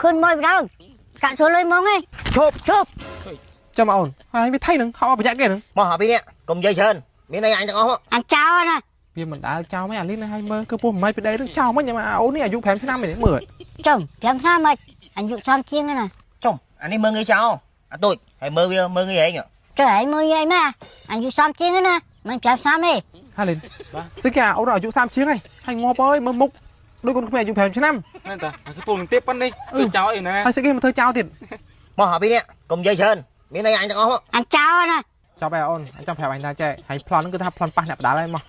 ขึ้นมวยไปแล้วกะชัวเลยมองไงchụp cho mà ổn ai biết thay nứng họ phải chạy kia nứng mà họ bị nè cùng dây sơn miếng này anh chẳng có anh chào nè vì mình đã chào mấy anh lên hay mơ cơ bố mấy bên đây đứng chào mấy nhà mà ấu này dụ phèm thứ năm mình đến 10 chồng phèm sao mày anh dụ xong chiên nè chồng anh đi mơ người sao tôi hãy mơ người ấy nhở trời ơi mưa vậy mà anh dụ xong chiên nè mình phèm sao mày hai lên xích cả ấu rồi dụ sam chiếng này hay ngó bơi mơ mục đôi con mẹ dụ phèm thứ năm nên ta cái phone tiếp bắt đi chào ấy nè hay xích kia mà thôi chào tiền mà họ bị nè cùng dây sơn miếng này anh chẳng có anh chào nè chào bé ôn anh trong phèm anh ra chạy hay plon nó cứ thắp plon pa nạp đá lên mà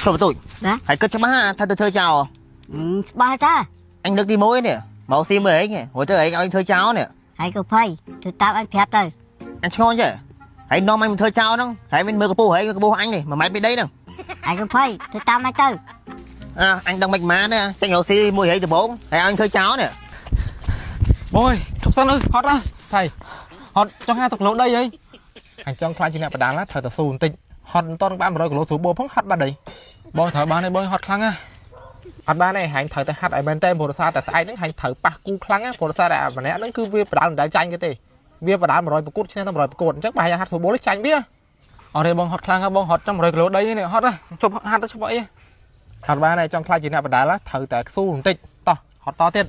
thôi tôi đó hãy cất cho má thay tôi thơ chào ba ta anh được đi mối nè màu sim ấy nhỉ hồi tới ấy anh thơ cháo nè hãy cứ phơi tôi tao anh phép rồi anh ngon chứ hãy nom anh thơ cháo đó hãy mình mơ cái bố hãy cái bố anh này mà máy bên đây nè hãy cứ phơi tôi tao mày tư anh đang mạch má nè tranh nhau xi mùi ấy từ bố hãy anh thơ cháo nè bôi chụp sân ơi hot á thầy hot cho hai tục lỗ đây ấy anh trong khoa chỉ nạp đá lá thời tập xù tinh hot to ba rồi của lỗ số bố phóng hot ba đấy bôi thở ba này bôi hot khăng á hot ba này hành thời tại hot ở bên tên bộ sa tại sai nó hành thời pa cu khăng á bộ sa đã mà nè nó cứ việc đá đá tranh cái tê việc đá mà rồi cút trên nó rồi cột chắc bài hot số bố lấy tranh biết ở đây bong hot khăng á bong hot trong rồi lỗ đây này hot á chụp hot chụp vậy hot ba này trong khoa chỉ nạp đá lá thời tại xù tinh to hot to tiền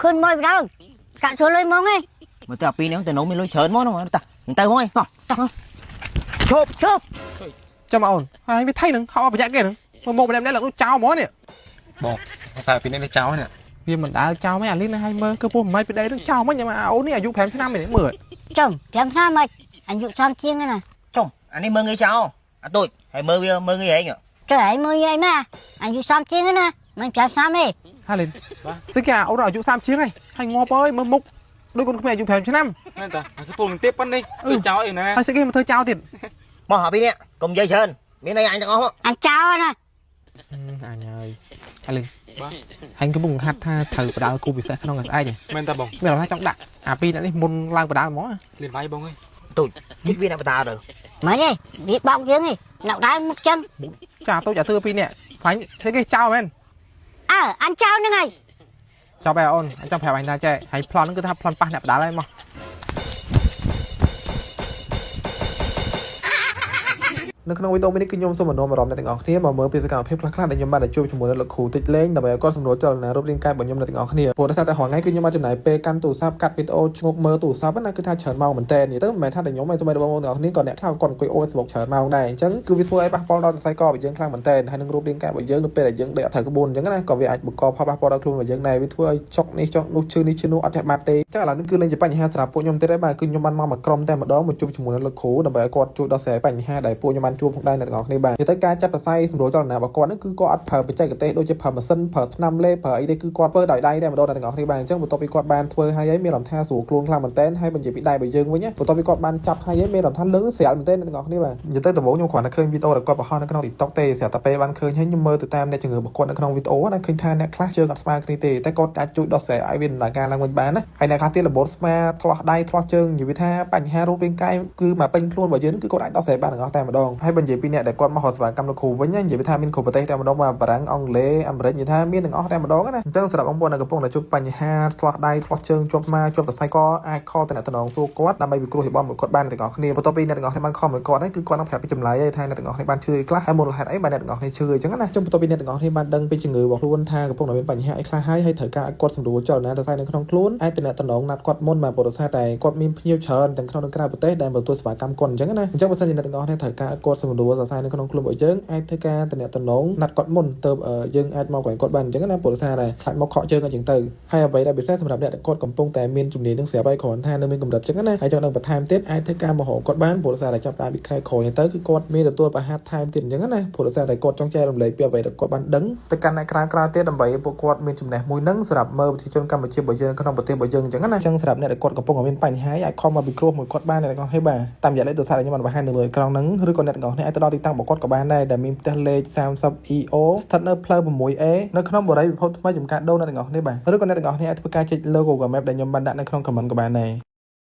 ขึ้นมวยไปแล้วกะชัวเลยมองไง mà tôi pin nếu tôi nấu mình lôi chớn món không ta mình tay không chụp cho mà ổn ai biết thay nứng họ phải chạy kia nứng mà một bên đây là nó chào món này bong sao pin đây cháo nè vì mình đã chào mấy anh lên hay mơ cơ bố mấy bên đây đứng chào mấy nhà mà ấu này dụ phèm thứ năm mình đến 10 chồng phèm sao mày anh dụ xong chiên nè chồng anh đi mơ người sao tôi hãy mơ người ấy nhở trời ơi mưa vậy mà anh dụ xong chiên nè mình phèm sao mày hai lên xích cả ấu rồi dụ sam chiếng này hay ngó bơi mơ mục đôi con mẹ dụ phèm thứ năm nên ta cái phone tiếp bắt đi chào ấy nè hay xích kia mà thôi chào tiền mà họ bị nè cùng dây sơn miếng này anh chẳng có anh chào nè anh ơi hai lên anh cứ bùng hạt thử và đào cô bị sẽ không gặp ai nhỉ men ta bong bây giờ trong đạn pin đã đi môn lang và đá mó liền vai bong ơi tôi biết viên nào ta rồi mới đi biết bong chứ gì nọc đá một chân chào tôi trả thưa pin nè phải thế cái chào men anh chào nữa này chào bé ôn anh trong phèm anh ra chạy hay plon nó cứ thắp plon pa nạp đá lên màនៅក្នុងវីដេអូនេះគឺខ្ញុំសូមអនុមអារម្មណ៍អ្នកទាំងអស់គ្នាមកមើលពីសកម្មភាពខ្លះៗដែលខ្ញុំបានជួបជាមួយនឹងលោកគ្រូតិចលេងដើម្បីឲ្យគាត់សម្រួលចលនារូបរាងកាយរបស់ខ្ញុំអ្នកទាំងអស់គ្នាព្រោះដោយសារតែរាល់ថ្ងៃគឺខ្ញុំបានចំណាយពេលកាន់ទូរស័ព្ទកាត់វីដេអូឈ្ងោកមើលទូរស័ព្ទណាគឺថាច្រើនម៉ោងមែនតើនិយាយទៅមិនមែនថាតែខ្ញុំឯងសូម្បីតែបងប្អូនទាំងអស់គ្នាក៏អ្នកខ្លះគាត់អង្គុយអូន Facebook ច្រើនម៉ោងដែរអញ្ចឹងគឺវាធ្វើឲ្យប៉ះពាល់ដល់សរសៃករបស់យើងខ្លាំងមែនតើហើយនឹងរូបរាងកាយរបស់យើងនៅពេលដែលយើងដេកអត់ត្រូវក្បួនអញ្ចឹងណាក៏វាអាចបង្កផលប៉ះពាល់ដល់ខ្លួនរបស់យើងដែរវាធ្វើឲ្យចុកនេះចុកនោះឈឺនេះឈឺនោះអត់ធាក់បាត់ទេអញ្ចឹងឥឡូវនេះគឺលេងជាបញ្ហាសម្រាប់ពួកខ្ញុំទៀតហើយបាទគឺខ្ញុំបានមកមួយក្រុមតែម្ដងមកជួបជាមួយនឹងលោកគ្រូដើម្បីឲ្យគាត់ជួយដោះស្រាយបញ្ហាដែលពួកខ្ញុំបានជួបផងដែរអ្នកទាំងអស់គ្នាបាទនិយាយទៅការចាត់សរសៃសម្រួលចលនារបស់គាត់ហ្នឹងគឺគាត់អត់ប្រើបច្ចេកទេសដូចជាប្រើម៉ាស៊ីនប្រើថ្នាំលេបប្រើអីទេគឺគាត់ធ្វើដោយដៃតែម្ដងអ្នកទាំងអស់គ្នាបាទអញ្ចឹងបន្ទាប់ពីគាត់បានធ្វើហើយមានអារម្មណ៍ថាស្រួលខ្លួនខ្លាំងមែនតើហើយបញ្ជាពីដៃរបស់យើងវិញបន្ទាប់ពីគាត់បានចាប់ហើយមានអារម្មណ៍ថាលឺស្រាលមែនតើអ្នកទាំងអស់គ្នាបាទនិយាយទៅដំបូងខ្ញុំគ្រាន់តែឃើញវីដេអូដែលគាត់បង្ហោះនៅក្នុង TikTok ទេស្រាប់តែពេលបានឃើញហើយខ្ញុំមើលទៅតាមអ្នកជំងឺរបស់គាត់នៅក្នុងវីដេអូណាឃើញថាអ្នកខ្លះជើងអត់ស្មើគ្នាទេតែគាត់អាចជួយដោះស្រាយឲ្យវាដំណើរការឡើងវិញបានណាហើយអ្នកខ្លះទៀតរបូតស្មាឆ្លោះដៃឆ្លោះជើងនិយាយថាបញ្ហារូបរាងកាយគឺមកពេញខ្លួនរបស់យើងគឺគាត់អាចដោះស្រាយបានទាំងអស់តែម្ដងហើយបញ្ជាពីអ្នកដែលគាត់មកហៅសេវាកម្មលោកគ្រូវិញនិយាយថាមានគ្រប់ប្រទេសតែម្ដងមកបារាំងអង់គ្លេសអាមេរិកនិយាយថាមានទាំងអស់តែម្ដងណាអញ្ចឹងសម្រាប់បងប្អូនដែលកំពុងតែជួបបញ្ហាឆ្លោះដៃឆ្លោះជើងជាប់ស្មាជាប់សរសៃកអាចខលទៅអ្នកតំណងសួរគាត់ដើម្បីពិគ្រោះយោបល់មួយគាត់បានទាំងអស់គ្នាបន្ទាប់ពីអ្នកទាំងអស់គ្នាបានខលមួយគាត់ហ្នឹងគឺគាត់នឹងប្រាប់ពីចម្លើយហើយថាអ្នកទាំងអស់គ្នាបានឈឺខ្លះហើយមូលហេតុអីបានអ្នកទាំងអស់គ្នាឈឺអញ្ចឹងណាចុះបន្ទាប់ពីអ្នកទាំងអស់គ្នាបានដឹងពីជំងឺរបស់ខ្លួនថាកំពុងតែមានបញ្ហាអីខ្លះហើយត្រូវការគាត់សម្រួលចលនាសរសៃនៅក្នុងខ្លួនអាចទៅអ្នកតំណងណាត់គាត់មុនមកព្រោះថាតែគាត់មានភ្ញៀវច្រើនទាំងក្នុងនិងក្រៅប្រទេសដែលមកទទួលសេវាកម្មគាត់អញ្ចឹងណាអញ្ចឹងបើសិនជាអ្នកទាំងអស់គ្នាត្រូវការគាត់សម្រួលសរសៃនៅក្នុងខ្លួនរបស់យើងអាចធ្វើការទៅអ្នកតំណងណាត់គាត់មុនទៅយើងអាចមកកន្លែងគាត់បានអញ្ចឹងណាព្រោះថាតែខ្លាចមកខកជើងអញ្ចឹងទៅហើយអ្វីដែលពិសេសសម្រាប់អ្នកដែលគាត់កំពុងតែមានជំនាញនឹងស្រាប់ហើយគ្រាន់ថានៅមានកម្រិតអញ្ចឹងណាហើយចង់នឹងបន្ថែមទៀតអាចធ្វើការមហោគាត់បានព្រោះថាតែចាប់តាមពីខែក្រោយទៅគឺគាត់មានទទួលប្រហាត់ថែមទៀតអញ្ចឹងណាព្រោះថាតែគាត់ចង់ចែករំលែកពីអ្វីដែលគាត់បានដឹងទៅកាន់អ្នកក្រៅទៀតដើម្បីពួកគាត់មានចំណេះមួយនឹងសម្រាប់មើលប្រជាជនកម្ពុជារបស់យើងក្នុងប្រទេសរបស់យើងអញ្ចឹងណាអញ្ចឹងសម្រាប់អ្នកដែលគាត់កំពុងតែមានបញ្ហាអាចខំមកពិគ្រោះមួយគាត់បានអ្នកទាំងអស់គ្នាបាទតាមរយៈលេខទូរស័ព្ទដែលខ្ញុំបានបង្ហាញនៅលើអេក្រង់ហ្នឹងឬក៏អ្នកទាំងអស់គ្នាអាចទៅដល់ទីតាំងរបស់គាត់ក៏បានដែរដែលមានផ្ទះលេខ 30EO ស្ថិតនៅផ្លូវ 6A នៅក្នុងបរិយាពិភពថ្មីចំការដូរអ្នកទាំងអស់គ្នាបាទឬក៏អ្នកទាំងអស់គ្នាអាចធ្វើការចុច logo Google Map ដែលខ្ញុំបានដាក់នៅក្នុង comment ក៏បានដែរ